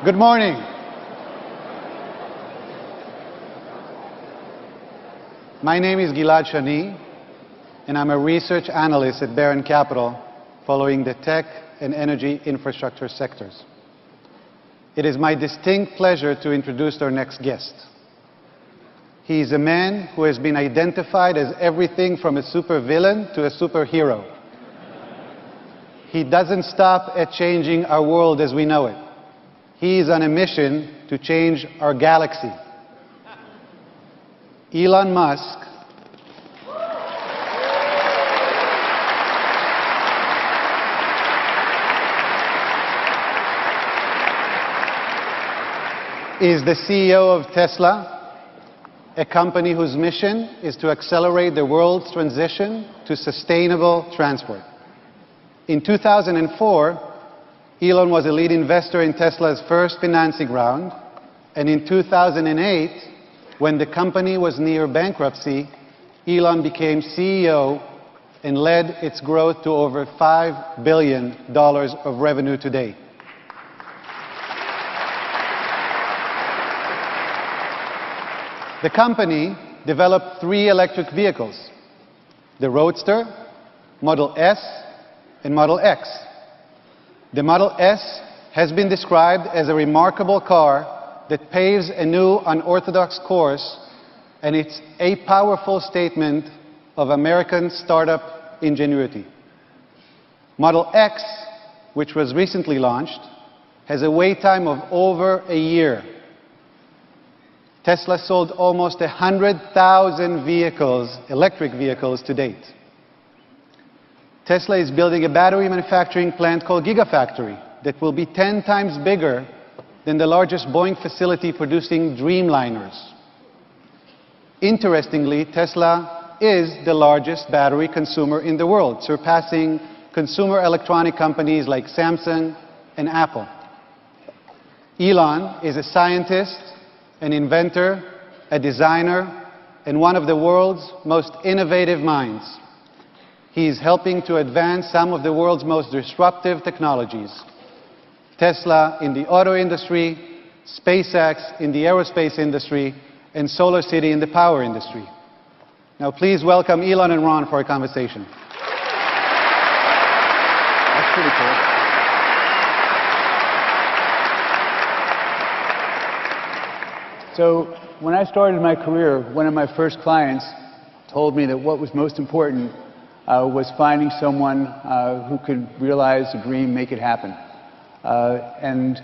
Good morning. My name is Gilad Shani, and I'm a research analyst at Baron Capital, following the tech and energy infrastructure sectors. It is my distinct pleasure to introduce our next guest. He is a man who has been identified as everything from a supervillain to a superhero. He doesn't stop at changing our world as we know it. He is on a mission to change our galaxy. Elon Musk is the CEO of Tesla, a company whose mission is to accelerate the world's transition to sustainable transport. In 2004, Elon was a lead investor in Tesla's first financing round, and in 2008, when the company was near bankruptcy, Elon became CEO and led its growth to over $5 billion of revenue today. The company developed 3 electric vehicles: the Roadster, Model S, and Model X. The Model S has been described as a remarkable car that paves a new unorthodox course, and it's a powerful statement of American startup ingenuity. Model X, which was recently launched, has a wait time of over a year. Tesla sold almost 100,000 vehicles, electric vehicles, to date. Tesla is building a battery manufacturing plant called Gigafactory that will be 10 times bigger than the largest Boeing facility producing Dreamliners. Interestingly, Tesla is the largest battery consumer in the world, surpassing consumer electronic companies like Samsung and Apple. Elon is a scientist, an inventor, a designer, and one of the world's most innovative minds. He is helping to advance some of the world's most disruptive technologies: Tesla in the auto industry, SpaceX in the aerospace industry, and Solar City in the power industry. Now please welcome Elon and Ron for a conversation. That's pretty cool. So when I started my career, one of my first clients told me that what was most important was finding someone who could realize a dream, make it happen. And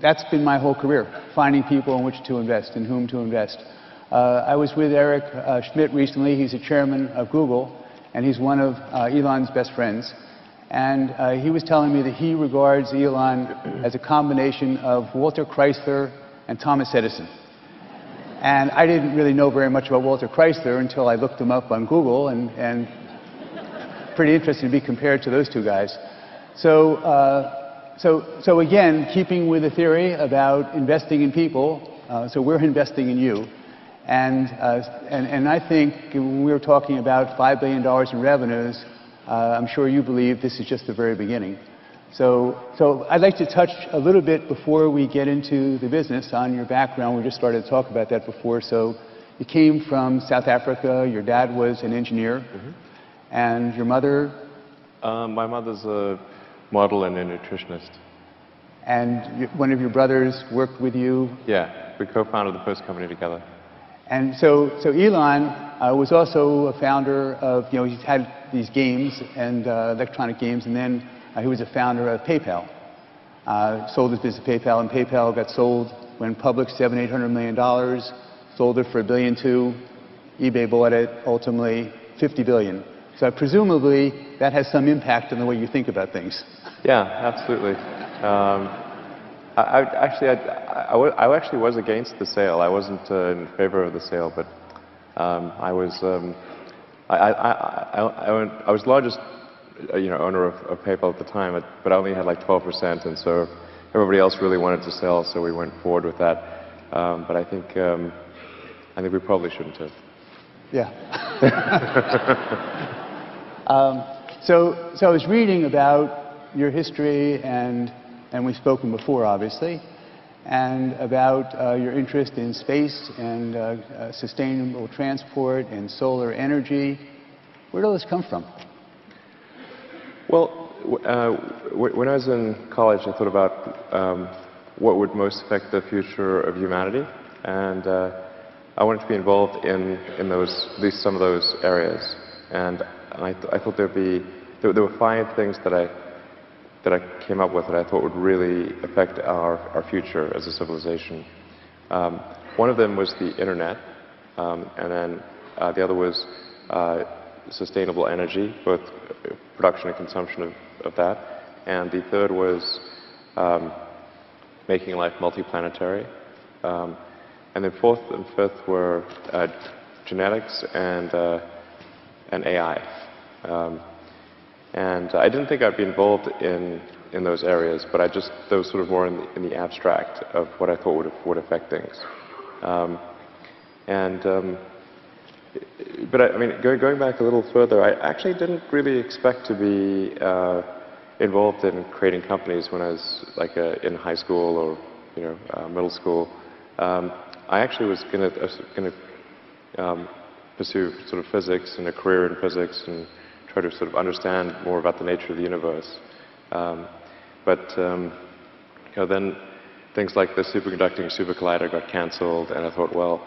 that's been my whole career, finding people in which to invest, in whom to invest. I was with Eric Schmidt recently. He's the chairman of Google, and he's one of Elon's best friends. And he was telling me that he regards Elon as a combination of Walter Chrysler and Thomas Edison. And I didn't really know very much about Walter Chrysler until I looked him up on Google, and pretty interesting to be compared to those two guys. So again, keeping with the theory about investing in people, so we're investing in you. And I think when we were talking about $5 billion in revenues, I'm sure you believe this is just the very beginning. So I'd like to touch a little bit before we get into the business on your background. We just started to talk about that before. So you came from South Africa. Your dad was an engineer. Mm-hmm. And your mother? My mother's a model and a nutritionist. And one of your brothers worked with you? Yeah, we co-founded the first company together. And so Elon was also a founder of, he's had these games and electronic games, and then he was a founder of PayPal. Sold his business to PayPal, and PayPal got sold, went public, $700–800 million, sold it for $1.2 billion. eBay bought it, ultimately $50 billion. So presumably that has some impact on the way you think about things. Yeah, absolutely. I actually was against the sale. I wasn't in favor of the sale, but I was the largest owner of PayPal at the time, but I only had like 12%, and so everybody else really wanted to sell, so we went forward with that. But I think we probably shouldn't have. Yeah. So I was reading about your history, and we've spoken before, obviously. and about your interest in space and sustainable transport and solar energy. Where did all this come from? Well, when I was in college, I thought about what would most affect the future of humanity, and I wanted to be involved in those, at least some of those areas. And I thought there were 5 things that I came up with that I thought would really affect our future as a civilization. One of them was the internet, and then the other was sustainable energy, both production and consumption of that. And the third was making life multiplanetary. And then fourth and fifth were genetics and AI. And I didn't think I'd be involved in those areas, but those sort of more in the abstract of what I thought would affect things. But I mean, going back a little further, I actually didn't really expect to be involved in creating companies when I was like in high school or middle school. I actually was going to pursue sort of physics and a career in physics and try to sort of understand more about the nature of the universe. But then things like the superconducting super collider got cancelled, and I thought, well,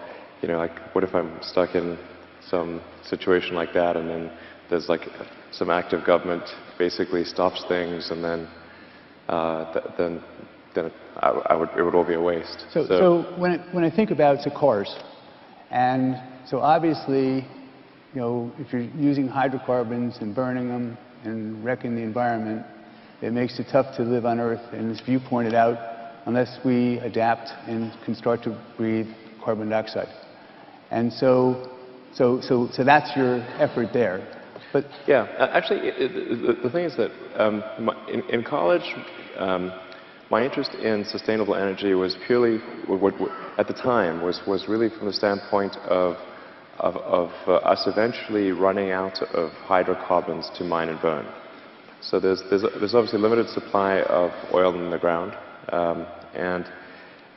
like, what if I'm stuck in some situation like that, and then there's like some act of government basically stops things, and then it would all be a waste. So when I think about cars, and so obviously, if you're using hydrocarbons and burning them and wrecking the environment, it makes it tough to live on Earth. And as you pointed out, unless we adapt and can start to breathe carbon dioxide. And so that's your effort there. But yeah, actually, the thing is that in college, my interest in sustainable energy was purely, at the time, was really from the standpoint of us eventually running out of hydrocarbons to mine and burn. So there's obviously limited supply of oil in the ground, and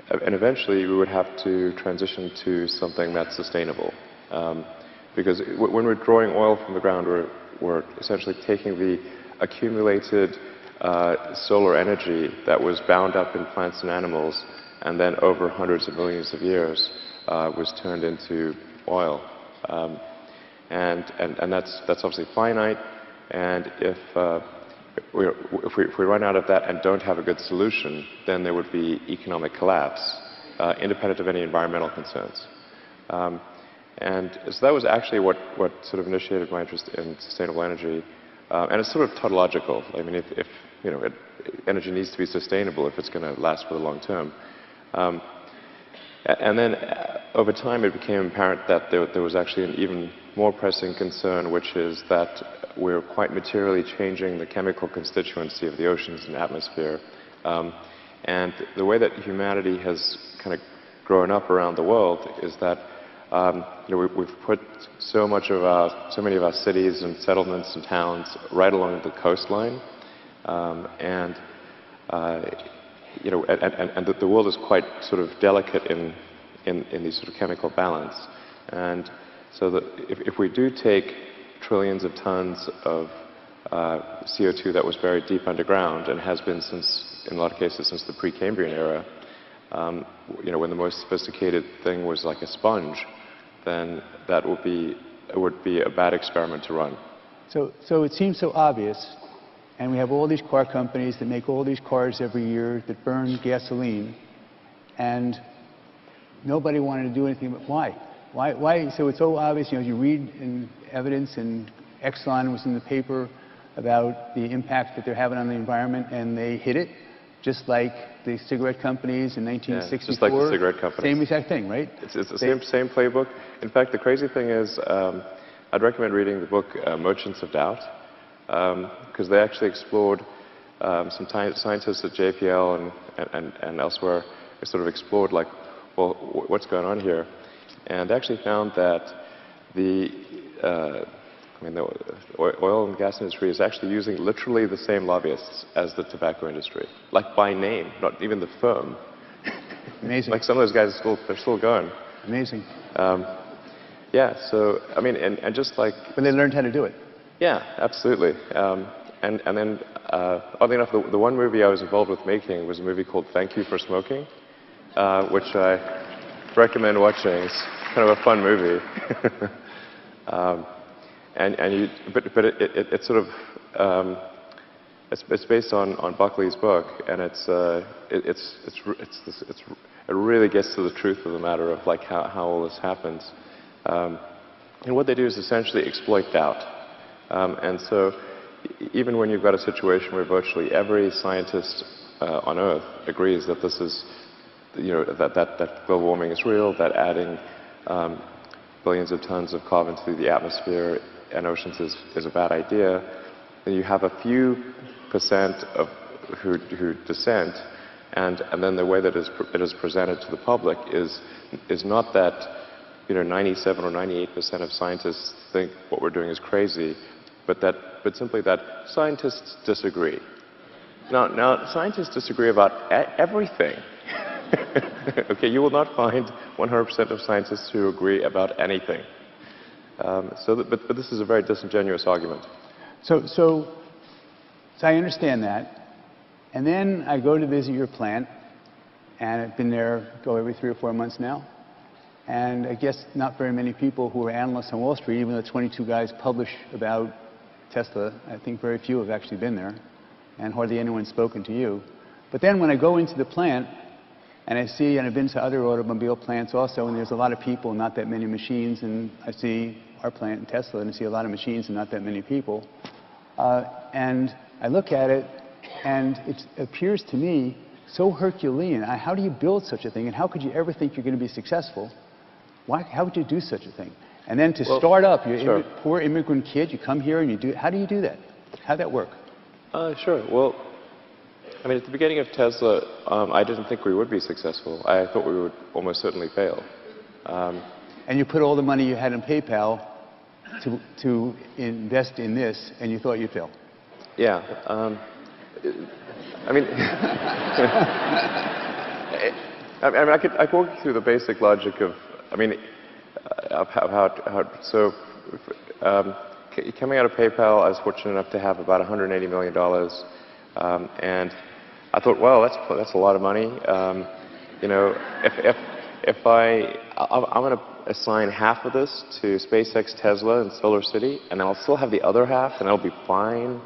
eventually we would have to transition to something that's sustainable. Because when we're drawing oil from the ground, we're essentially taking the accumulated solar energy that was bound up in plants and animals, and then over hundreds of millions of years was turned into oil. And that's obviously finite, and if we run out of that and don't have a good solution, then there would be economic collapse, independent of any environmental concerns. And so that was actually what sort of initiated my interest in sustainable energy. And it's sort of tautological. I mean, if energy needs to be sustainable if it's going to last for the long term. And then over time it became apparent that there was actually an even more pressing concern, which is that we're quite materially changing the chemical constituency of the oceans and atmosphere. And the way that humanity has kind of grown up around the world is that we've put so many of our cities and settlements and towns right along the coastline, and the world is quite sort of delicate in these sort of chemical balance. And so that if we do take trillions of tons of CO2 that was buried deep underground and has been in a lot of cases since the Precambrian era, when the most sophisticated thing was like a sponge, then it would be a bad experiment to run. So it seems so obvious, and we have all these car companies that make all these cars every year that burn gasoline, and nobody wanted to do anything. But why? Why? So it's so obvious. You read in evidence, and Exxon was in the paper about the impact that they're having on the environment, and they hit it. Just like the cigarette companies in 1964. Yeah, just like the cigarette companies. Same exact thing, right? It's the same playbook. In fact, the crazy thing is, I'd recommend reading the book Merchants of Doubt, because they actually explored, some scientists at JPL and elsewhere sort of explored, like, well, what's going on here? And they actually found that the oil and gas industry is actually using literally the same lobbyists as the tobacco industry, like by name, not even the firm. Amazing. Like some of those guys they're still going. Amazing. Yeah, so, I mean, and just like... But they learned how to do it. Yeah, absolutely. And then, oddly enough, the one movie I was involved with making was a movie called Thank You for Smoking, which I recommend watching. It's kind of a fun movie. But it's sort of, it's based on Buckley's book, and it really gets to the truth of the matter of like how all this happens. And what they do is essentially exploit doubt. And so even when you've got a situation where virtually every scientist on Earth agrees that this is, that global warming is real, that adding billions of tons of carbon to the atmosphere and oceans is a bad idea, then you have a few percent of who dissent, and then the way that it is presented to the public is not that 97 or 98% of scientists think what we're doing is crazy, but simply that scientists disagree. Now scientists disagree about everything. Okay, you will not find 100% of scientists who agree about anything. But this is a very disingenuous argument. So I understand that, and then I go to visit your plant, and I've been there, go every 3 or 4 months now. And I guess not very many people who are analysts on Wall Street, even though 22 guys publish about Tesla, I think very few have actually been there, and hardly anyone's spoken to you. But then when I go into the plant, and I see, and I've been to other automobile plants also, and there's a lot of people, not that many machines, and I see our plant in Tesla, and I see a lot of machines and not that many people. And I look at it, and it appears to me so Herculean. How do you build such a thing, and how could you ever think you're going to be successful? How would you do such a thing? And then to start up, you're a poor immigrant kid, you come here and you do, how do you do that? How'd that work? Sure. Well, I mean, at the beginning of Tesla, I didn't think we would be successful. I thought we would almost certainly fail. And you put all the money you had in PayPal to invest in this, and you thought you'd fail? Yeah. I mean, I could walk you through the basic logic of, coming out of PayPal, I was fortunate enough to have about $180 million, and I thought, well, that's a lot of money. If I'm going to assign half of this to SpaceX, Tesla, and Solar City, and then I'll still have the other half, and it'll be fine.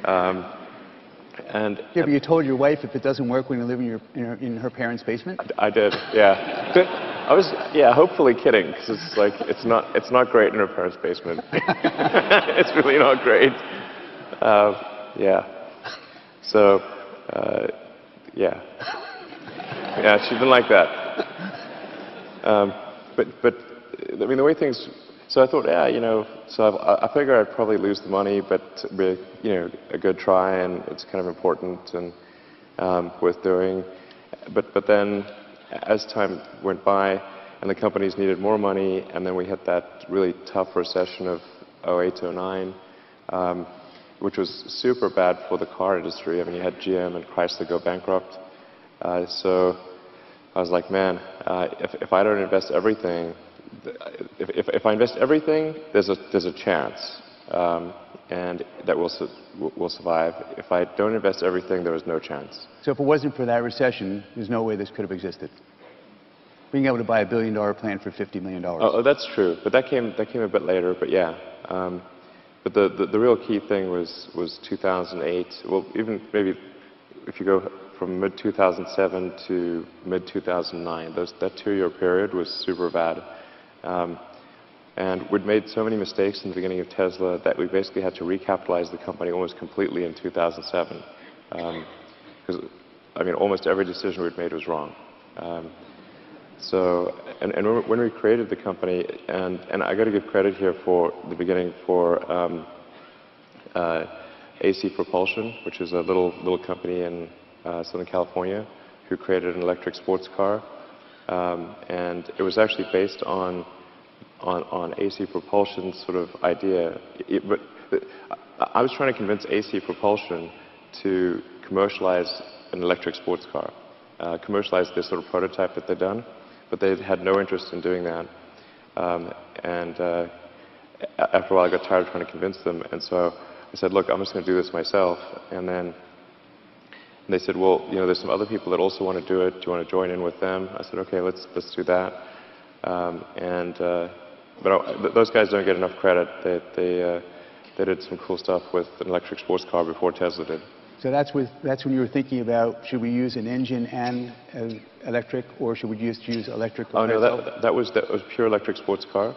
But you told your wife if it doesn't work when you live in her parents' basement? I did, yeah. I was, hopefully kidding, because it's like it's not great in her parents' basement. It's really not great. Yeah. So, yeah. Yeah, she didn't like that. But I mean, the way things. So I thought, so I figured I'd probably lose the money, but be, a good try, and it's kind of important and worth doing. But then, as time went by, and the companies needed more money, and then we hit that really tough recession of 08 to 09, which was super bad for the car industry. I mean, you had GM and Chrysler go bankrupt. So I was like, man, if I don't invest everything. If I invest everything, there's a chance, and that we'll survive. If I don't invest everything, there is no chance. So if it wasn't for that recession, there's no way this could have existed. Being able to buy $1 billion plant for $50 million. Oh, that's true, but that came a bit later. But yeah, but the real key thing was 2008. Well, even maybe if you go from mid 2007 to mid 2009, that 2-year period was super bad. And we'd made so many mistakes in the beginning of Tesla that we basically had to recapitalize the company almost completely in 2007. Because, I mean, almost every decision we'd made was wrong. And when we created the company, and I got to give credit here for the beginning for AC Propulsion, which is a little company in Southern California, who created an electric sports car. And it was actually based on AC Propulsion's sort of idea. But I was trying to convince AC Propulsion to commercialize an electric sports car. commercialize this sort of prototype that they'd done, but they had no interest in doing that. After a while, I got tired of trying to convince them, and so I said, look, I'm just going to do this myself. And then they said, well, you know, there's some other people that also want to do it. Do you want to join in with them? I said, okay, let's do that. But those guys don't get enough credit. They did some cool stuff with an electric sports car before Tesla did. So that's when you were thinking about, should we use an engine and electric, or should we just use electric? Oh no, that was pure electric sports car.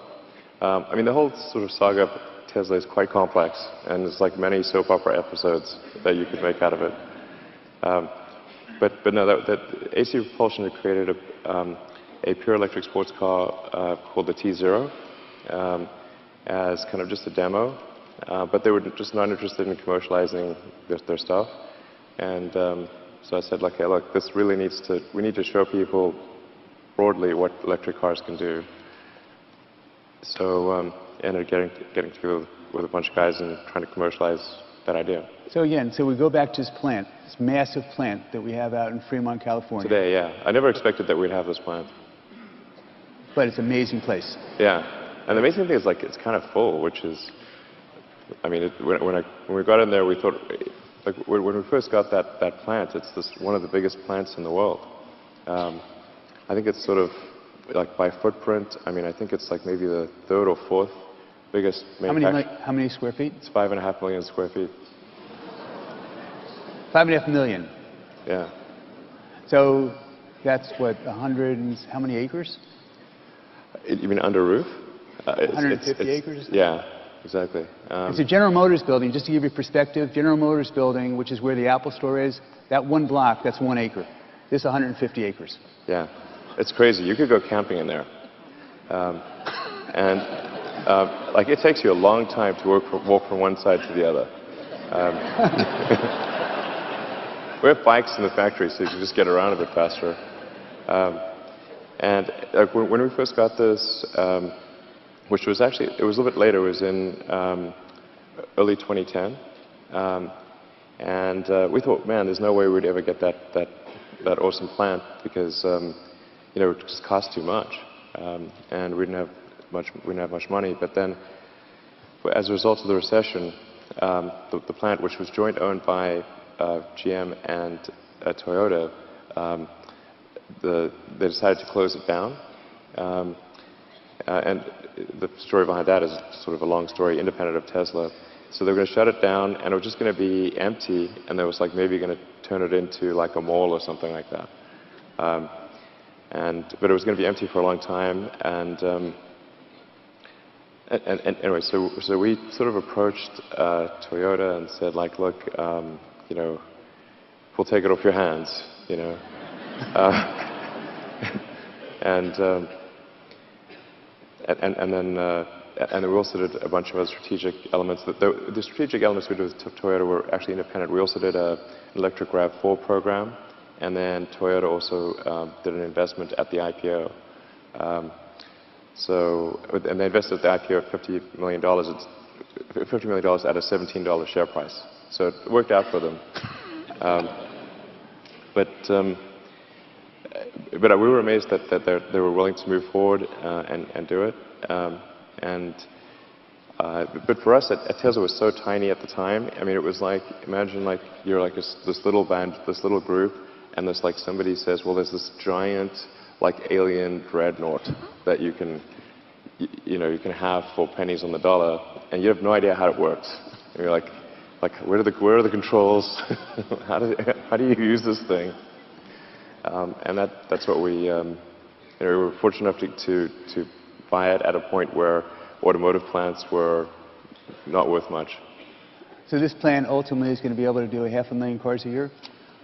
I mean, the whole sort of saga of Tesla is quite complex, and there's like many soap opera episodes that you could make out of it. But no, that AC Propulsion had created a pure electric sports car called the T0 as kind of just a demo. But they were just not interested in commercializing their stuff. And so I said, like, hey, look, this really we need to show people broadly what electric cars can do. So ended up getting together with a bunch of guys and trying to commercialize that idea. So again, we go back to this plant, this massive plant that we have out in Fremont, California. Today, yeah. I never expected that we'd have this plant. But it's an amazing place. Yeah. And the amazing thing is, like, it's kind of full, which is, I mean, when we got in there, we thought, like, when we first got that plant, it's one of the biggest plants in the world. I think it's sort of, like, by footprint, I mean, I think it's like maybe the third or fourth biggest manufacturer. How many square feet? It's 5.5 million square feet. 5.5 million. Yeah. So that's what, 100 and how many acres? You mean under roof? 150 acres? Yeah, exactly. It's a General Motors building. Just to give you perspective, General Motors building, which is where the Apple store is, that one block, that's 1 acre. This is 150 acres. Yeah, it's crazy. You could go camping in there. Like, it takes you a long time to walk from one side to the other. We have bikes in the factory, so you can just get around a bit faster. And like, when we first got this, which was actually, it was a little bit later, it was in early 2010. We thought, man, there's no way we'd ever get that awesome plant because, you know, it just cost too much. And we didn't have much money. But then, as a result of the recession, the plant, which was joint owned by GM and Toyota, they decided to close it down. And the story behind that is sort of a long story, independent of Tesla. So they were going to shut it down, and it was just going to be empty, and they was like maybe going to turn it into like a mall or something like that. But it was going to be empty for a long time, and anyway, so we sort of approached Toyota and said, like, look, you know, we'll take it off your hands, you know. And then we also did a bunch of other strategic elements. The strategic elements we did with Toyota were actually independent. We also did an electric RAV4 program, and then Toyota also did an investment at the IPO. And they invested at the IPO at $50 million. $50 million at a $17 share price. So it worked out for them. But we were amazed that they were willing to move forward and do it. But for us, at Tesla was so tiny at the time. I mean, it was like, imagine like you're like this little band, this little group, and there's like somebody says, well, there's this giant like alien dreadnought that you can have for pennies on the dollar, and you have no idea how it works. And you're like where are the controls? how do you use this thing? And that's what we were fortunate enough to buy it at a point where automotive plants were not worth much. So this plant ultimately is going to be able to do 500,000 cars a year?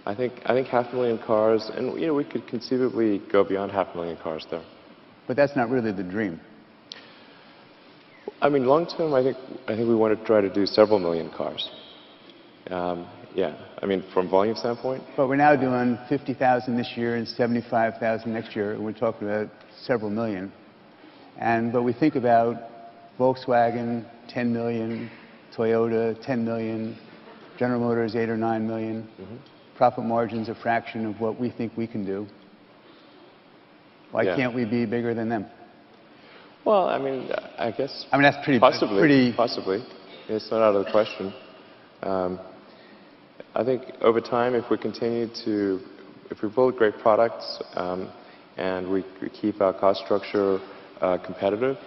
I think 500,000 cars, and you know, we could conceivably go beyond 500,000 cars there. But that's not really the dream. I mean, long term, I think we want to try to do several million cars. Yeah, I mean, from volume standpoint. But we're now doing 50,000 this year and 75,000 next year. We're talking about several million. But we think about Volkswagen, 10 million, Toyota, 10 million, General Motors, 8 or 9 million. profit margin's a fraction of what we think we can do, why can't we be bigger than them? Well, I mean, I guess... I mean, that's pretty... Possibly. It's not out of the question. I think over time, if we continue to... If we build great products and we keep our cost structure competitive,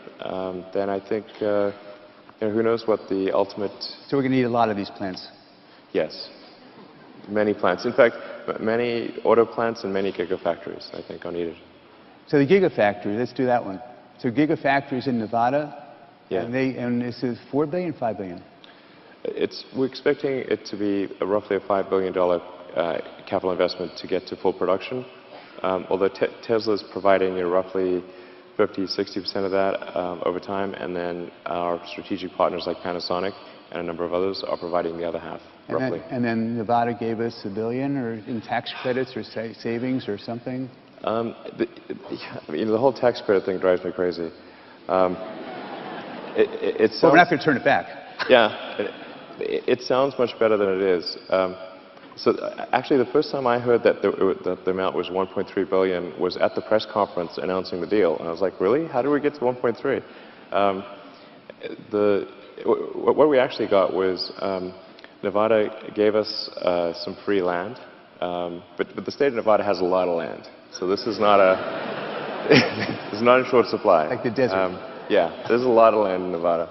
then I think, who knows what the ultimate... So we're going to need a lot of these plants? Yes. Many plants. In fact, many auto plants and many gigafactories, I think, are needed. So the gigafactory, let's do that one. So gigafactories in Nevada, and this is $4 billion, $5 billion? We're expecting it to be roughly a $5 billion capital investment to get to full production. Although Tesla's providing roughly 50–60% of that over time, and then our strategic partners like Panasonic and a number of others are providing the other half, roughly. And then Nevada gave us $1 billion or in tax credits or savings or something? The whole tax credit thing drives me crazy. Well, we're not going to turn it back. Yeah, it sounds much better than it is. So actually, the first time I heard that the amount was $1.3 billion was at the press conference announcing the deal, and I was like, really? How did we get to 1.3? What we actually got was Nevada gave us some free land, but the state of Nevada has a lot of land, so this is not it's not in short supply. Like the desert. Yeah, there's a lot of land in Nevada,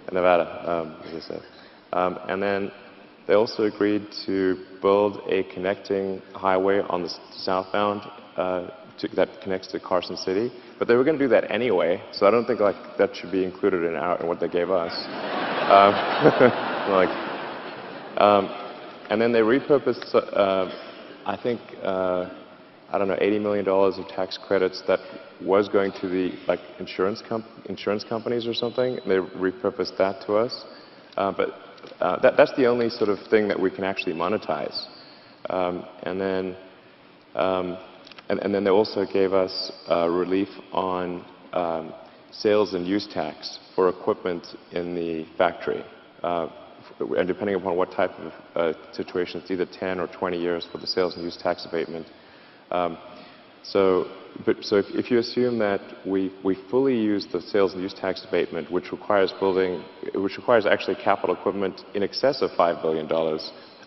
as I said. And then they also agreed to build a connecting highway on the southbound that connects to Carson City. But they were going to do that anyway, so I don't think that should be included in what they gave us. And then they repurposed, I think, I don't know, $80 million of tax credits that was going to the insurance companies or something. And they repurposed that to us. But that's the only sort of thing that we can actually monetize. And then they also gave us relief on sales and use tax for equipment in the factory. And depending upon what type of situation, it's either 10 or 20 years for the sales and use tax abatement. So if you assume that we fully use the sales and use tax abatement, which requires actually capital equipment in excess of $5 billion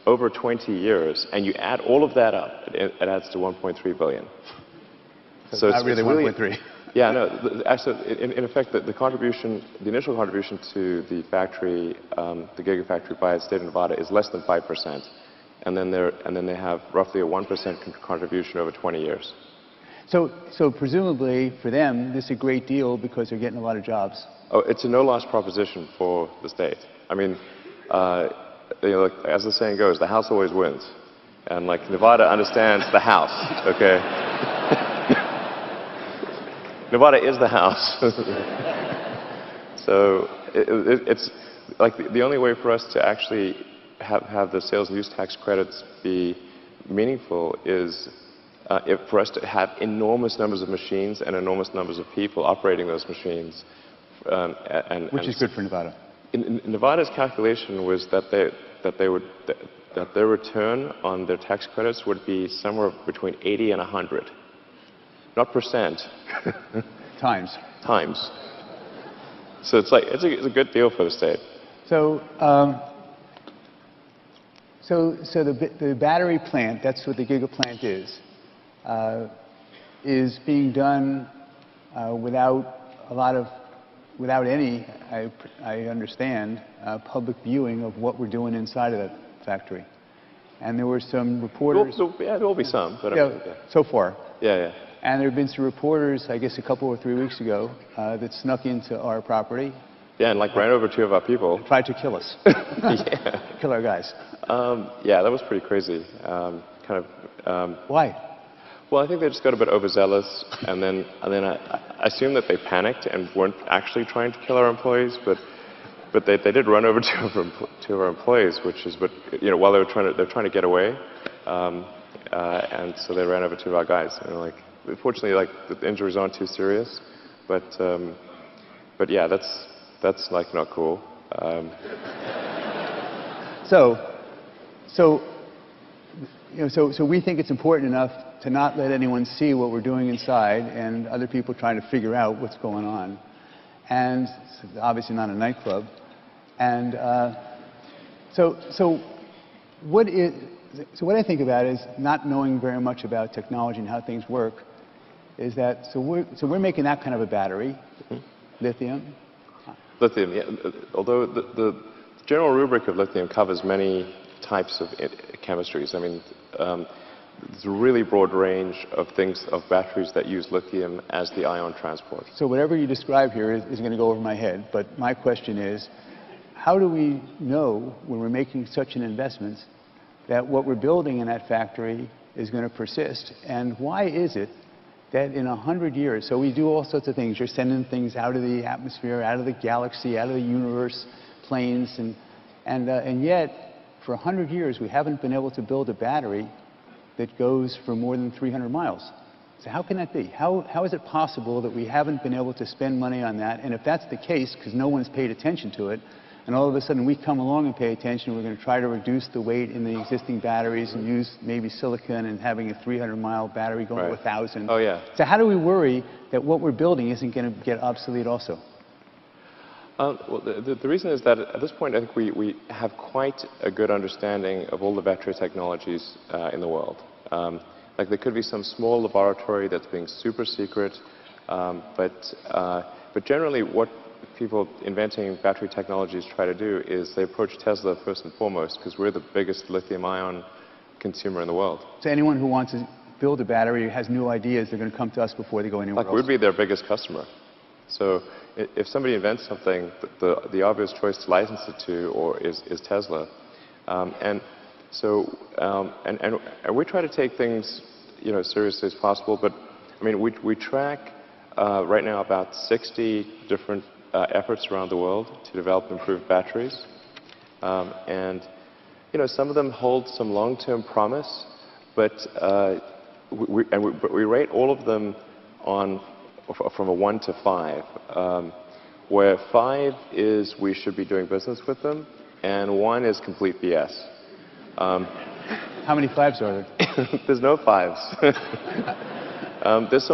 over 20 years, and you add all of that up, it adds to $1.3 billion. So it's not really 1.3. Yeah, no. Actually, in effect, the initial contribution to the factory, the gigafactory by the state of Nevada, is less than 5%, and then they have roughly a 1% contribution over 20 years. So presumably for them, this is a great deal because they're getting a lot of jobs. Oh, it's a no-loss proposition for the state. I mean, as the saying goes, the house always wins, and Nevada understands the house. Okay. Nevada is the house. So it's the only way for us to actually have the sales and use tax credits be meaningful is for us to have enormous numbers of machines and enormous numbers of people operating those machines. Which is good for Nevada. Nevada's calculation was that their return on their tax credits would be somewhere between 80 and 100. Not percent. Times. Times. So it's a good deal for the state. So the battery plant, that's what the gigaplant is being done without any, I understand, public viewing of what we're doing inside of that factory. And there were some reporters... Yeah, there will be some. But so far. Yeah. And there have been some reporters, I guess a couple or 3 weeks ago, that snuck into our property. Yeah, and ran over 2 of our people. Tried to kill us. Yeah. Kill our guys. Yeah, that was pretty crazy. Why? Well, I think they just got a bit overzealous, and then I assume that they panicked and weren't actually trying to kill our employees, but they did run over 2 of our employees, while they're trying to get away, and so they ran over 2 of our guys. And fortunately, the injuries aren't too serious, but yeah, that's not cool. So so we think it's important enough to not let anyone see what we're doing inside and other people trying to figure out what's going on. And it's obviously not a nightclub. And so what I think about is not knowing very much about technology and how things work is that, so we're making that kind of a battery, lithium. Lithium, yeah. Although the general rubric of lithium covers many types of chemistries. I mean, there's a really broad range of things, of batteries that use lithium as the ion transport. So whatever you describe here is going to go over my head, but my question is, how do we know when we're making such an investment that what we're building in that factory is going to persist? And why is it that in 100 years, so we do all sorts of things, you're sending things out of the atmosphere, out of the galaxy, out of the universe, planes, and yet for 100 years we haven't been able to build a battery that goes for more than 300 miles. So how can that be? How is it possible that we haven't been able to spend money on that? And if that's the case, because no one's paid attention to it, and all of a sudden we come along and pay attention, we're going to try to reduce the weight in the existing batteries and use maybe silicon and having a 300-mile battery going to 1,000. Oh, yeah. So how do we worry that what we're building isn't going to get obsolete also? Well, the reason is that at this point, I think we have quite a good understanding of all the battery technologies in the world. Like there could be some small laboratory that's being super secret, but generally what people inventing battery technologies try to do is they approach Tesla first and foremost because we're the biggest lithium-ion consumer in the world. So anyone who wants to build a battery has new ideas, they're going to come to us before they go anywhere else. We'd be their biggest customer. So if somebody invents something, the obvious choice to license it to is Tesla. And we try to take things as seriously as possible. But I mean, we track right now about 60 different efforts around the world to develop improved batteries. And some of them hold some long-term promise, but we rate all of them from a 1 to 5, where 5 is we should be doing business with them, and 1 is complete BS. How many 5s are there? There's no 5s. There's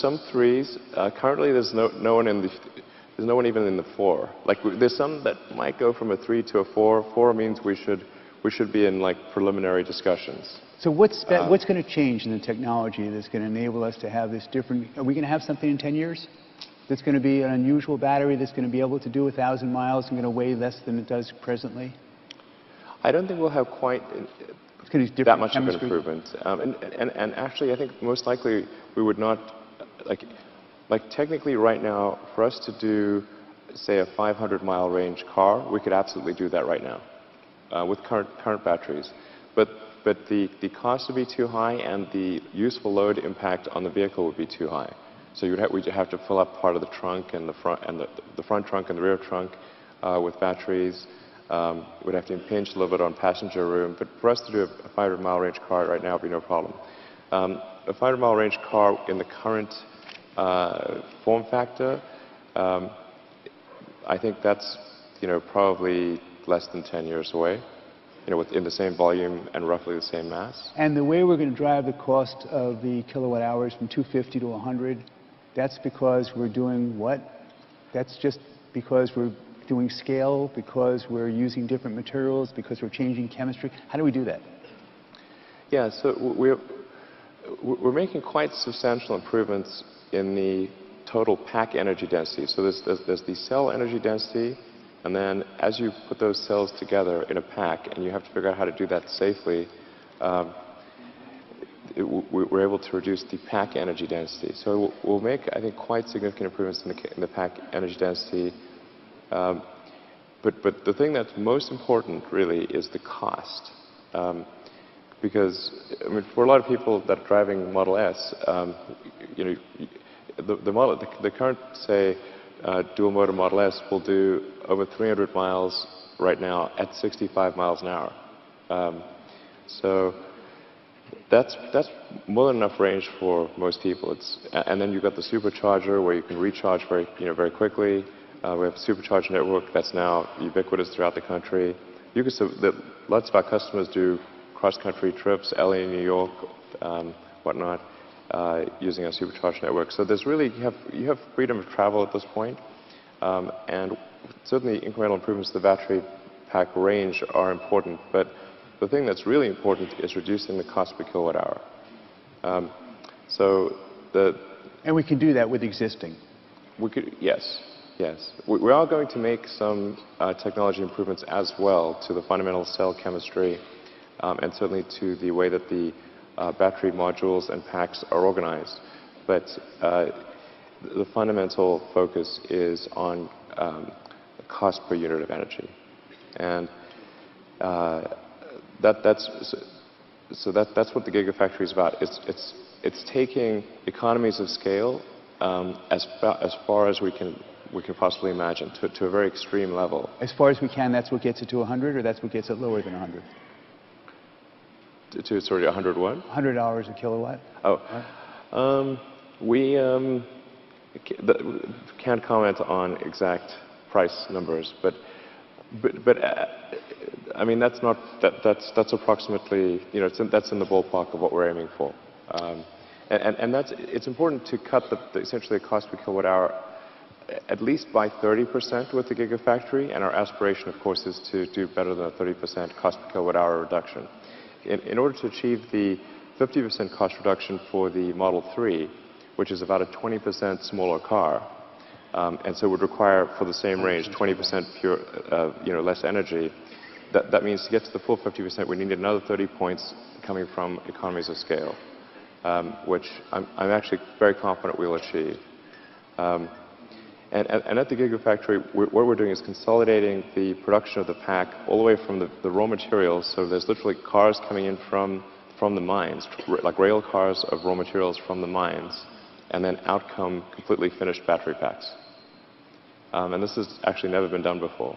some 3s. Currently, there's no one even in the 4. Like there's some that might go from a 3 to a 4. 4 means we should be in like preliminary discussions. So what's going to change in the technology that's going to enable us to have this different? Are we going to have something in 10 years that's going to be an unusual battery that's going to be able to do 1,000 miles and going to weigh less than it does presently? I don't think we'll have quite that much of an improvement. And actually, I think most likely we would not, like technically right now, for us to do, say, a 500-mile range car, we could absolutely do that right now with current batteries. But the cost would be too high, and the useful load impact on the vehicle would be too high. So we'd have to fill up part of the trunk and the front trunk and the rear trunk with batteries. We'd have to impinge a little bit on passenger room. But for us to do a 500-mile range car right now would be no problem. A 500-mile range car in the current form factor, I think that's probably less than 10 years away. In the same volume and roughly the same mass. And the way we're going to drive the cost of the kilowatt hours from 250 to 100, that's because we're doing what? That's just because we're doing scale, because we're using different materials, because we're changing chemistry. How do we do that? Yeah, so we're making quite substantial improvements in the total pack energy density. So there's the cell energy density. And then as you put those cells together in a pack, and you have to figure out how to do that safely, we're able to reduce the pack energy density. So we'll make, I think, quite significant improvements in the pack energy density. But the thing that's most important, really, is the cost. Because, I mean, for a lot of people that are driving Model S, the current, say, dual-motor Model S will do over 300 miles right now at 65 miles an hour. So that's more than enough range for most people. And then you've got the supercharger where you can recharge very quickly. We have a supercharger network that's now ubiquitous throughout the country. Lots of our customers do cross-country trips, LA, New York, whatnot, using a supercharged network. So there's really, you have freedom of travel at this point, and certainly incremental improvements to the battery pack range are important, but the thing that's really important is reducing the cost per kilowatt hour. And we can do that with existing. We could, yes, yes. We are going to make some technology improvements as well to the fundamental cell chemistry, and certainly to the way that the battery modules and packs are organized. But the fundamental focus is on cost per unit of energy. And that's what the Gigafactory is about. It's taking economies of scale as far as we can possibly imagine, to a very extreme level. As far as we can, that's what gets it to 100, or that's what gets it lower than 100? To sort of 100 what? $100 a kilowatt. Oh. We can't comment on exact price numbers, but I mean, that's approximately, you know, that's in the ballpark of what we're aiming for. And it's important to cut essentially the cost per kilowatt hour at least by 30% with the Gigafactory, and our aspiration, of course, is to do better than a 30% cost per kilowatt hour reduction. In order to achieve the 50% cost reduction for the Model 3, which is about a 20% smaller car, and so would require, for the same range, 20% pure, less energy. That means to get to the full 50%, we need another 30 points coming from economies of scale, which I'm actually very confident we'll achieve. And at the Gigafactory, what we're doing is consolidating the production of the pack all the way from the raw materials. So there's literally cars coming in from the mines, like rail cars of raw materials from the mines, and then out come completely finished battery packs. And this has actually never been done before,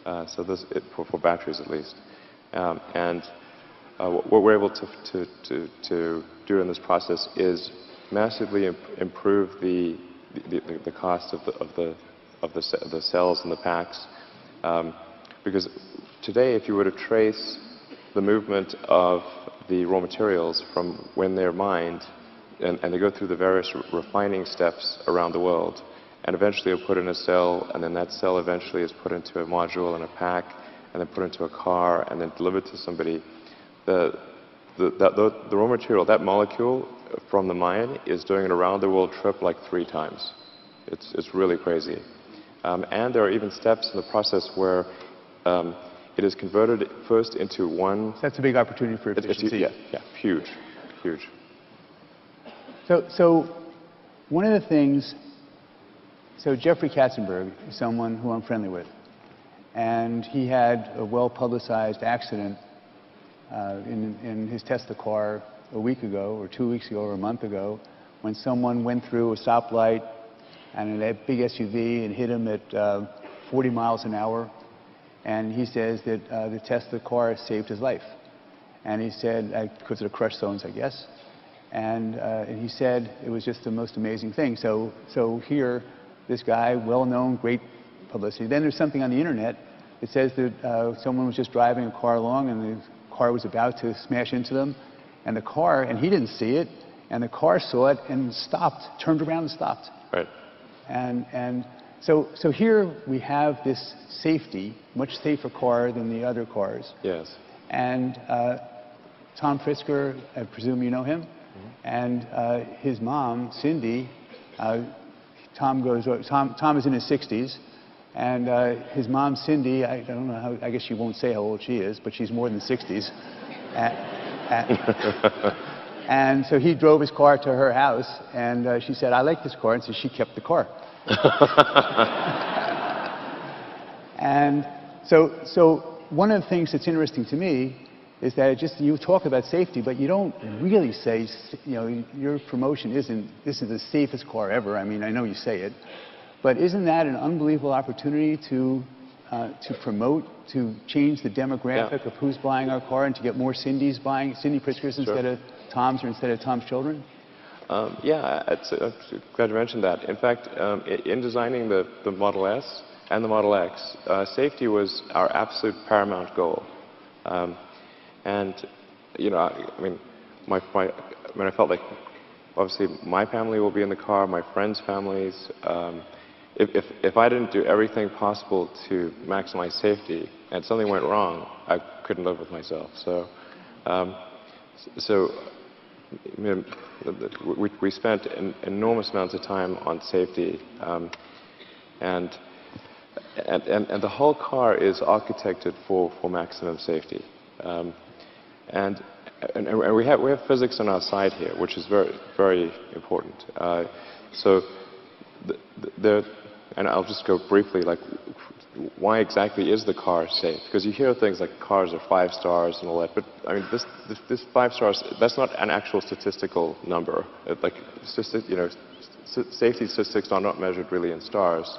for batteries at least. What we're able to do in this process is massively improve the cost of the cells and the packs, because today, if you were to trace the movement of the raw materials from when they're mined, and they go through the various refining steps around the world, and eventually are put in a cell, and then that cell eventually is put into a module and a pack, and then put into a car, and then delivered to somebody. The raw material, that molecule from the mine, is doing an around-the-world trip like 3 times. It's really crazy. And there are even steps in the process where it is converted first into one... That's a big opportunity for efficiency. Yeah, huge, huge. So one of the things... So Jeffrey Katzenberg is someone who I'm friendly with. And he had a well-publicized accident in his Tesla car a week ago, or 2 weeks ago, or a month ago, when someone went through a stoplight and a big SUV and hit him at 40 miles an hour. And he says that the Tesla car saved his life. And he said, because of the crushed zones, I guess. And he said it was just the most amazing thing. So here, this guy, well-known, great publicity. Then there's something on the internet that says that someone was just driving a car along, and the car was about to smash into them. And the car, and he didn't see it, and the car saw it and stopped, turned around and stopped. Right. And so here we have this safety, much safer car than the other cars. Yes. And Tom Frisker, I presume you know him, and his mom, Cindy, Tom is in his 60s, and his mom, Cindy, I don't know how, I guess she won't say how old she is, but she's more than 60s. And so he drove his car to her house, and she said, I like this car, and so she kept the car. And so one of the things that's interesting to me is that you talk about safety, but you don't really say, your promotion isn't, this is the safest car ever. I mean, I know you say it, but isn't that an unbelievable opportunity to promote, to change the demographic of who's buying our car, and to get more Cindy Priskers instead of Toms, or instead of Tom's children? I'm glad you mentioned that. In fact, in designing the Model S and the Model X, safety was our absolute paramount goal. And you know, I mean, I felt like obviously my family will be in the car, my friends' families. If I didn't do everything possible to maximize safety and something went wrong, I couldn't live with myself. So, I mean, we spent enormous amounts of time on safety, and the whole car is architected for maximum safety. And we have physics on our side here, which is very, very important. And I'll just go briefly, like, why exactly is the car safe? Because you hear things like cars are 5 stars and all that, but I mean, this 5 stars, that's not an actual statistical number. Like, you know, safety statistics are not measured really in stars.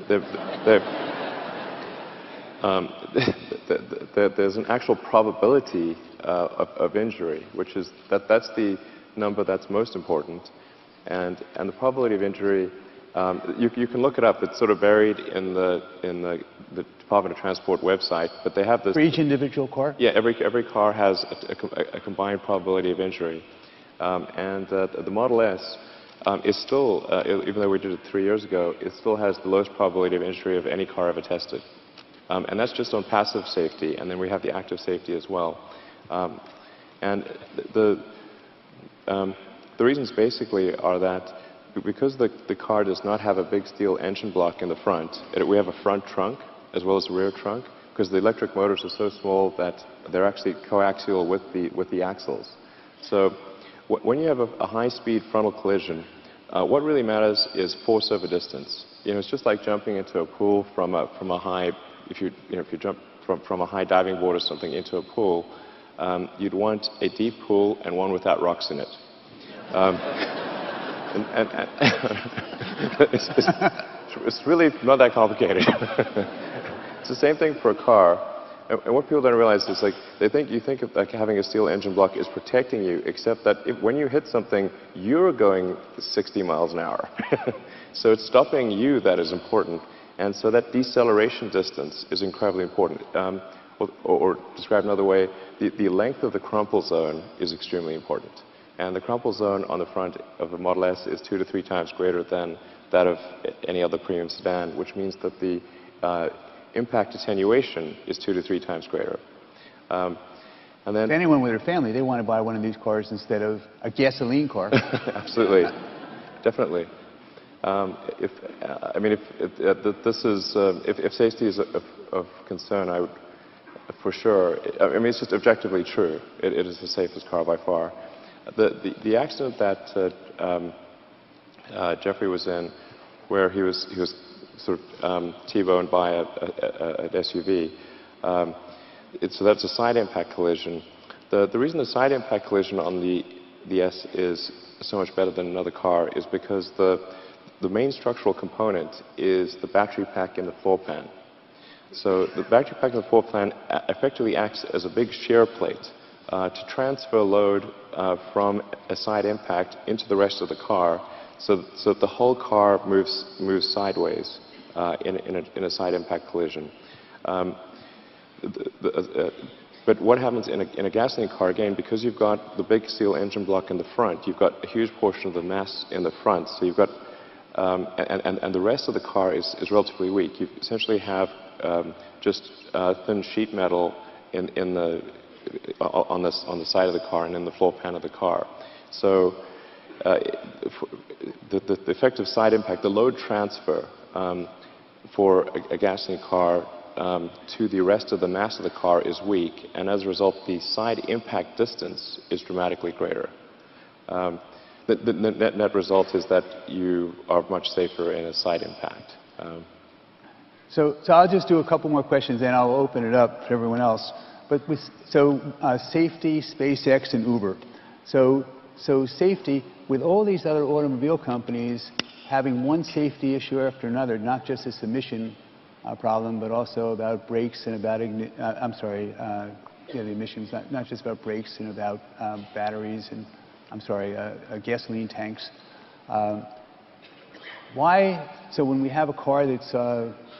There's an actual probability of injury, which is that's the number that's most important, and the probability of injury. You can look it up. It's sort of buried in the Department of Transport website, but they have this. For each individual car? Yeah, every car has a combined probability of injury, and the Model S is still, even though we did it 3 years ago, it still has the lowest probability of injury of any car ever tested, and that's just on passive safety, and then we have the active safety as well, and the reasons basically are that. Because the car does not have a big steel engine block in the front, we have a front trunk as well as a rear trunk, because the electric motors are so small that they're actually coaxial with the axles. So when you have a high-speed frontal collision, what really matters is force over distance. You know, it's just like jumping into a pool from a high. If you jump from a high diving board or something into a pool, you'd want a deep pool and one without rocks in it. It's really not that complicated. It's the same thing for a car. And what people don't realize is, like, you think of like having a steel engine block is protecting you, except that when you hit something, you're going 60 miles an hour. So it's stopping you that is important. And so that deceleration distance is incredibly important. Or described another way, the length of the crumple zone is extremely important. And the crumple zone on the front of the Model S is 2 to 3 times greater than that of any other premium sedan, which means that the impact attenuation is 2 to 3 times greater. And then anyone with their family, they want to buy one of these cars instead of a gasoline car. Absolutely, definitely. If safety is of concern, I would, for sure. I mean, it's just objectively true. It is the safest car by far. The accident that Jeffrey was in, where he was sort of T-boned by an SUV, so that's a side impact collision. The reason the side impact collision on the S is so much better than another car is because the main structural component is the battery pack in the floor pan. So the battery pack in the floor pan effectively acts as a big shear plate to transfer load from a side impact into the rest of the car, so that the whole car moves sideways in a side impact collision. But what happens in a gasoline car, again, because you've got the big steel engine block in the front, you've got a huge portion of the mass in the front, so you've got and the rest of the car is relatively weak. You essentially have just thin sheet metal on the side of the car and in the floor pan of the car. So the effective side impact, the load transfer for a gasoline car to the rest of the mass of the car is weak, and as a result, the side impact distance is dramatically greater. The net result is that you are much safer in a side impact. So I'll just do a couple more questions, and I'll open it up for everyone else. But safety, SpaceX, and Uber. So safety, with all these other automobile companies having one safety issue after another, not just this emission problem, but also about brakes and about the emissions, not just about brakes and about batteries and gasoline tanks. Why? So when we have a car that's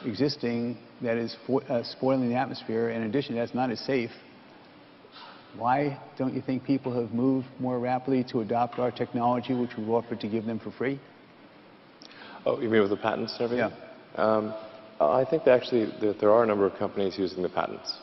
existing that is spoiling the atmosphere, in addition, that's not as safe, Why don't you think people have moved more rapidly to adopt our technology, which we've offered to give them for free? Oh, you mean with the patents and everything? Yeah. I think that actually that there are a number of companies using the patents.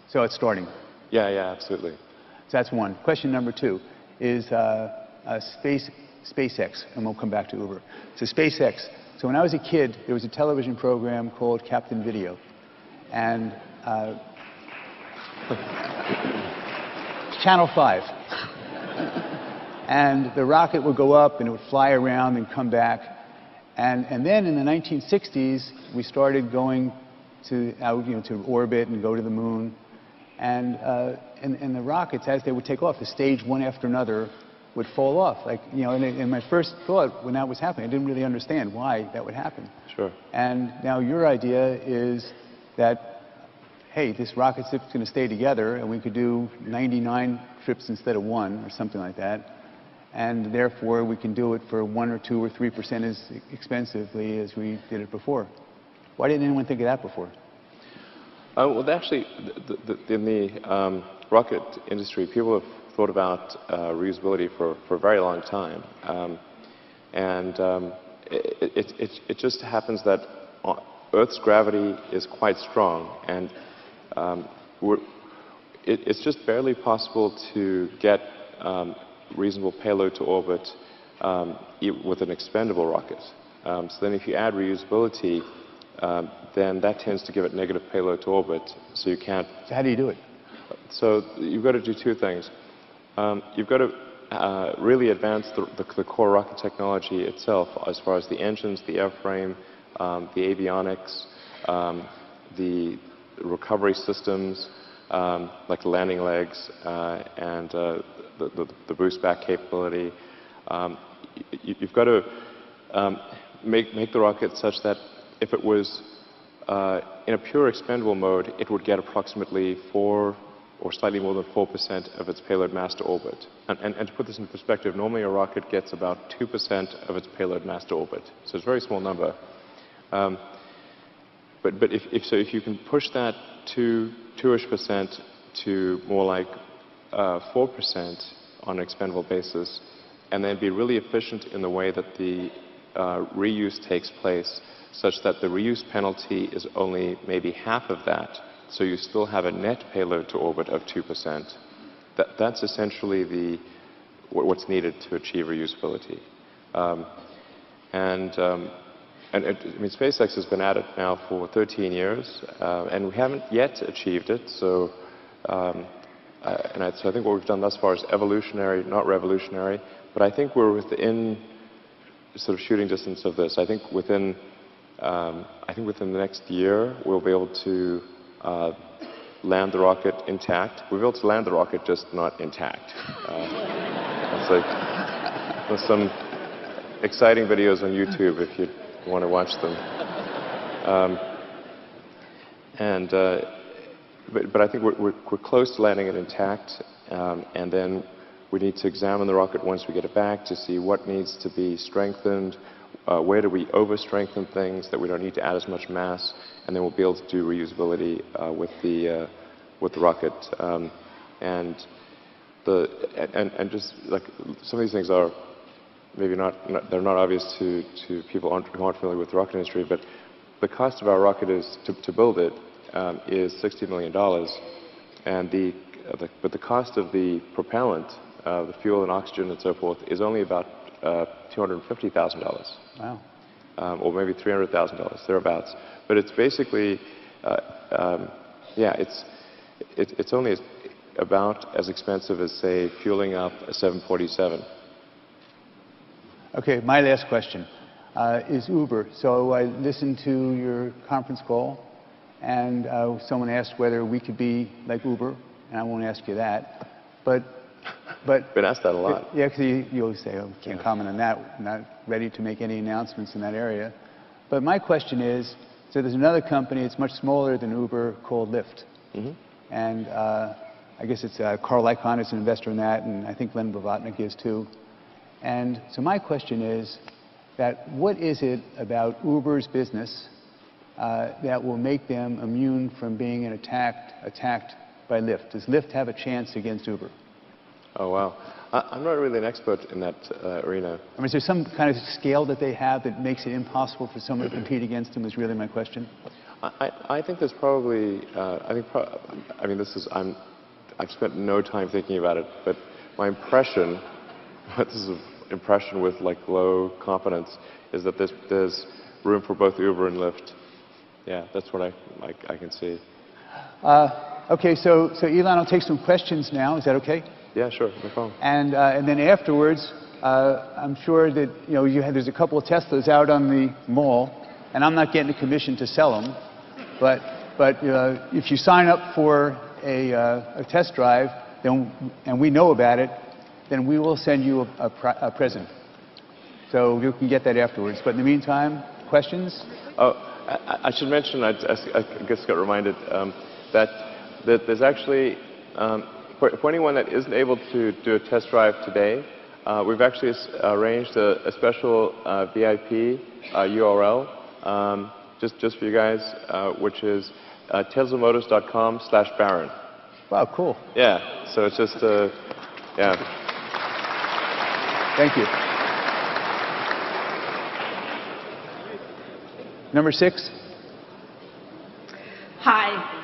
So it's starting. Yeah, yeah, absolutely. So that's one. Question number two is SpaceX, and we'll come back to Uber. So SpaceX. So when I was a kid, there was a television program called Captain Video, and Channel 5. And the rocket would go up and it would fly around and come back. And then in the 1960s, we started going to orbit and go to the moon. And the rockets, as they would take off, the stage one after another would fall off. Like, and my first thought when that was happening, I didn't really understand why that would happen. Sure. And now your idea is that, hey, this rocket ship's going to stay together, and we could do 99 trips instead of 1, or something like that. And therefore, we can do it for 1 or 2 or 3% as expensively as we did it before. Why didn't anyone think of that before? Well, actually, in the rocket industry, people have thought about reusability for a very long time. It just happens that Earth's gravity is quite strong, and it's just barely possible to get reasonable payload to orbit with an expendable rocket. So then if you add reusability, then that tends to give it negative payload to orbit, so you can't... So how do you do it? So you've got to do two things. You've got to really advance the core rocket technology itself, as far as the engines, the airframe, the avionics, the recovery systems, like the landing legs, and the boost back capability. You've got to make the rocket such that if it was in a pure expendable mode, it would get approximately 4 or slightly more than 4% of its payload mass to orbit. And to put this in perspective, normally a rocket gets about 2% of its payload mass to orbit. So it's a very small number. But if you can push that to 2-ish% to more like 4% on an expendable basis, and then be really efficient in the way that the reuse takes place, such that the reuse penalty is only maybe half of that, so you still have a net payload to orbit of 2%. That's essentially what's needed to achieve reusability. I mean, SpaceX has been at it now for 13 years, and we haven't yet achieved it. So, so I think what we've done thus far is evolutionary, not revolutionary. But I think we're within sort of shooting distance of this. I think within the next year we'll be able to land the rocket intact. We'll be able to land the rocket, just not intact. There's some exciting videos on YouTube if you want to watch them. But I think we're close to landing it intact, and then we need to examine the rocket once we get it back to see what needs to be strengthened, where do we over-strengthen things that we don't need to add as much mass, and then we'll be able to do reusability with the rocket. And just like some of these things are maybe they're not obvious to people who aren't familiar with the rocket industry, but the cost of our rocket is to build it is $60 million, and but the cost of the propellant, the fuel and oxygen and so forth, is only about $250,000. Wow. Or maybe $300,000 thereabouts. But it's basically, it's only about as expensive as, say, fueling up a 747. Okay, my last question is Uber. So I listened to your conference call, and someone asked whether we could be like Uber, and I won't ask you that. But been asked that a lot. Yeah, because you always say, "Oh, can't comment on that. I'm not ready to make any announcements in that area." But my question is, so there's another company, it's much smaller than Uber, called Lyft. Mm-hmm. And I guess it's Carl Icahn is an investor in that, and I think Len Blavatnik is too. And so my question is that what is it about Uber's business that will make them immune from being attacked by Lyft? Does Lyft have a chance against Uber? Oh, wow. I'm not really an expert in that arena. I mean, is there some kind of scale that they have that makes it impossible for someone to compete against them, is really my question. I think there's probably, I mean, I've spent no time thinking about it, but my impression, this is an impression with like low confidence, is that there's room for both Uber and Lyft. Yeah, that's what I can see. Okay, so Elon, I'll take some questions now. Is that okay? Yeah, sure, no problem. And then afterwards, I'm sure that there's a couple of Teslas out on the mall, and I'm not getting a commission to sell them. But if you sign up for a test drive, and we know about it, then we will send you a present. So you can get that afterwards. But in the meantime, questions? Oh, I should mention, I guess got reminded, that there's actually, for anyone that isn't able to do a test drive today, we've actually arranged a special VIP URL just for you guys, which is teslaMotors.com/Baron. Wow, cool. Yeah, so it's just, yeah. Thank you. Number 6. Hi.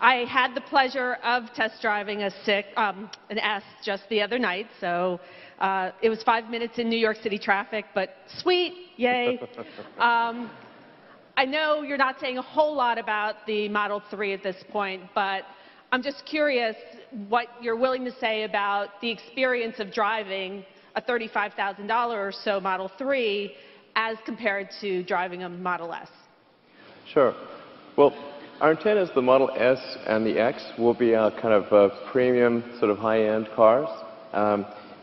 I had the pleasure of test driving an S just the other night, so it was 5 minutes in New York City traffic, but sweet, yay. I know you're not saying a whole lot about the Model 3 at this point, but I'm just curious what you're willing to say about the experience of driving a $35,000 or so Model 3 as compared to driving a Model S. Sure. Well, our intent is the Model S and the X will be our kind of premium, sort of high-end cars.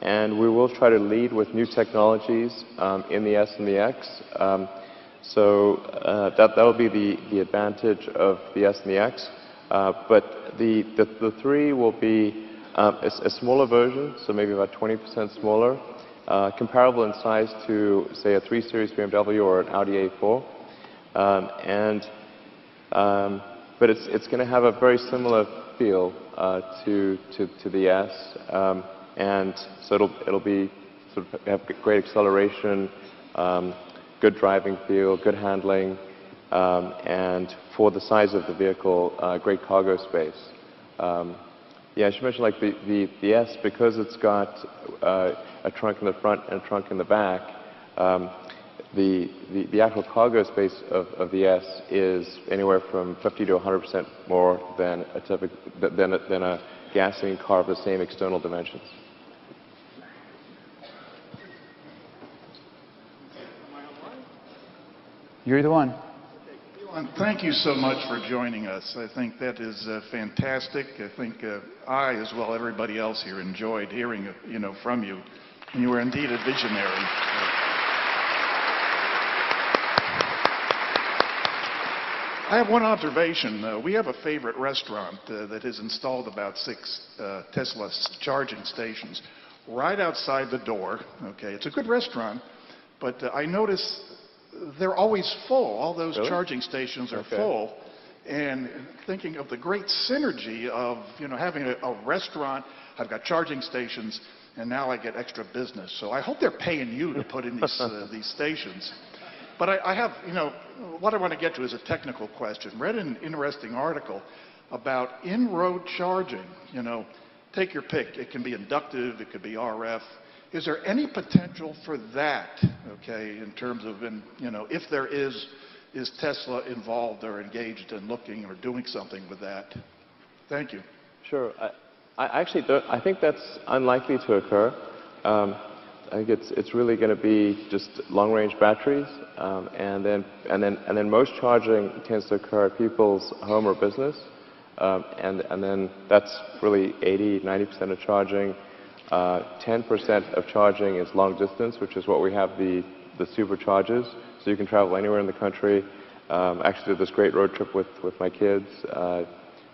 And we will try to lead with new technologies in the S and the X. So that'll be the advantage of the S and the X. But the 3 will be a smaller version, so maybe about 20% smaller, comparable in size to, say, a 3 Series BMW or an Audi A4. But it's going to have a very similar feel to the S, and so it'll be sort of have great acceleration, good driving feel, good handling, and for the size of the vehicle, great cargo space. Yeah, I should mention, like the S, because it's got a trunk in the front and a trunk in the back. The actual cargo space of the S is anywhere from 50 to 100% more than a gasoline car of the same external dimensions. You're the one. Thank you so much for joining us. I think that is fantastic. I think I, as well everybody else here, enjoyed hearing from you. And you were indeed a visionary. I have one observation. We have a favorite restaurant that has installed about 6 Tesla charging stations right outside the door. Okay, it's a good restaurant, but I notice they're always full. All those charging stations are full. And thinking of the great synergy of having a restaurant, I've got charging stations, and now I get extra business. So I hope they're paying you to put in these stations. But I have, what I want to get to is a technical question. Read an interesting article about in-road charging. Take your pick. It can be inductive, it could be RF. Is there any potential for that, okay, in terms of, if there is Tesla involved or engaged in looking or doing something with that? Thank you. Sure. I actually don't. I think that's unlikely to occur. I think it's really going to be just long-range batteries, and then most charging tends to occur at people's home or business, and then that's really 80–90% of charging. 10% of charging is long distance, which is what we have the superchargers, so you can travel anywhere in the country. Actually did this great road trip with my kids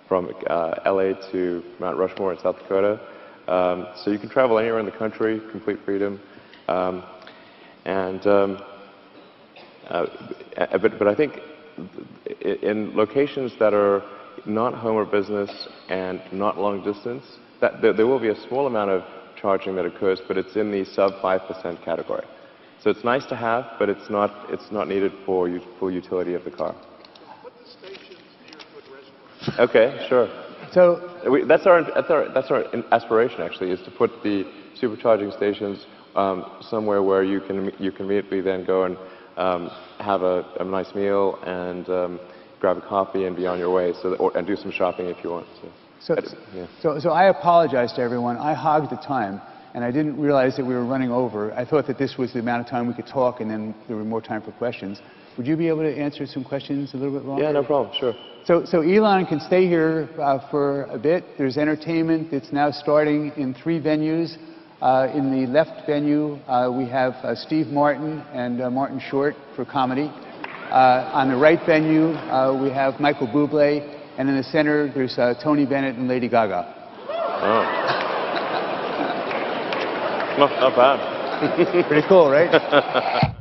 from LA to Mount Rushmore in South Dakota. So you can travel anywhere in the country, complete freedom. But I think in locations that are not home or business and not long distance, there will be a small amount of charging that occurs, but it's in the sub 5% category. So it's nice to have, but it's not needed for full utility of the car. Put the stations near good restaurants. Okay, sure. So That's our aspiration, actually, is to put the supercharging stations somewhere where you can immediately then go and have a nice meal and grab a coffee and be on your way, and do some shopping if you want. So I apologize to everyone. I hogged the time, and I didn't realize that we were running over. I thought that this was the amount of time we could talk, and then there were more time for questions. Would you be able to answer some questions a little bit longer? Yeah, no problem, sure. So Elon can stay here for a bit. There's entertainment that's now starting in 3 venues. In the left venue, we have Steve Martin and Martin Short for comedy. On the right venue, we have Michael Bublé. And in the center, there's Tony Bennett and Lady Gaga. Oh. Not bad. Pretty cool, right?